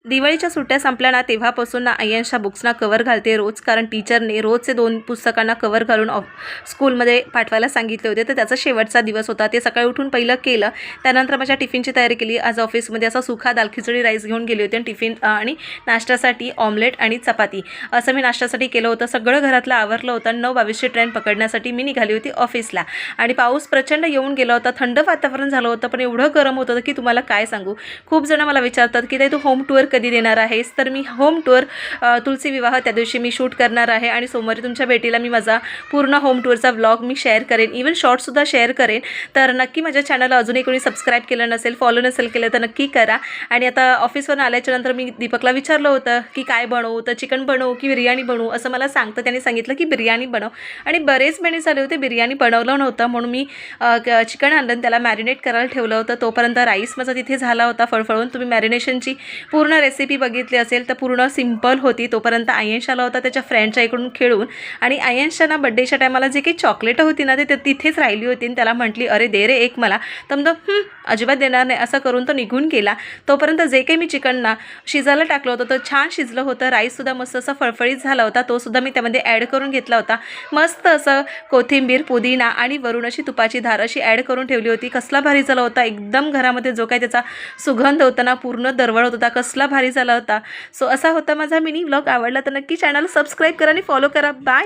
दिवाळीच्या सुट्ट्या संपल्या ना तेव्हापासून ना अय्यांशा बुक्सना कवर घालते रोज, कारण टीचरने रोजचे 2 पुस्तकांना कवर घालून स्कूलमध्ये पाठवायला सांगितले होते. तर त्याचा शेवटचा दिवस होता. ते सकाळी उठून पहिलं केलं. त्यानंतर माझ्या टिफिनची तयारी केली. आज ऑफिसमध्ये असा सुखा दाल खिचडी राईस घेऊन गेली होती आणि टिफिन आणि नाश्त्यासाठी ऑमलेट आणि चपाती असं मी नाश्त्यासाठी केलं होतं. सगळं घरातलं आवरलं होतं. 9:22ची ट्रेन पकडण्यासाठी मी निघाली होती ऑफिसला आणि पाऊस प्रचंड येऊन गेला होता. थंड वातावरण झालं होतं, पण एवढं गरम होतं की तुम्हाला काय सांगू. खूप जण मला विचारतात की ताई तू होम टूर कधी देणार आहेस. तर मी होम टूर तुलसी विवाह त्या दिवशी मी शूट करणार आहे आणि सोमवारी तुमच्या भेटीला मी माझा पूर्ण होम टूरचा व्लॉग मी शेअर करेन, इवन शॉर्टसुद्धा शेअर करेन. तर नक्की माझ्या चॅनलला अजूनही कोणी सबस्क्राईब केलं नसेल, फॉलो नसेल केलं तर नक्की करा. आणि आता ऑफिसवरून आल्याच्या नंतर मी दीपकला विचारलं होतं की काय बनवू, तर चिकन बनवू की बिर्याणी बनवू असं मला सांगतं. त्याने सांगितलं की बिर्याणी बनव आणि बरेच महिने झाले होते बिर्याणी बनवलं नव्हतं, म्हणून मी चिकन आणलं त्याला मॅरिनेट करायला ठेवलं होतं. तोपर्यंत राईस माझा तिथे झाला होता फळफळून. तुम्ही मॅरिनेशनची पूर्ण रेसिपी बघितली असेल तर पूर्ण सिंपल होती. तोपर्यंत आयंश आला होता त्याच्या फ्रेंडच्या इकडून खेळून आणि आयंशना बड्डेच्या टायमाला जे काही चॉकलेट होती ना ते तिथेच राहिली होती आणि त्याला म्हटली अरे दे रे एक मला. तर म्हणतो अजिबात देणार नाही असं करून तो निघून गेला. तोपर्यंत जे काही मी चिकनना शिजायला टाकलं होतं तर छान शिजलं होतं. राईससुद्धा मस्त असा फळफळीत झाला होता. तोसुद्धा मी त्यामध्ये ॲड करून घेतला होता. मस्त असं कोथिंबीर, पुदिना आणि वरून अशी तुपाची धार अशी ॲड करून ठेवली होती. कसला भारी झाला होता. एकदम घरामध्ये जो काही त्याचा सुगंध होता ना पूर्ण दरवळत होता. कसला भारी झाला होता. सो असा होता माझा मिनी व्लॉग. आवडला तर नक्की चॅनल सबस्क्राईब करा आणि फॉलो करा. बाय.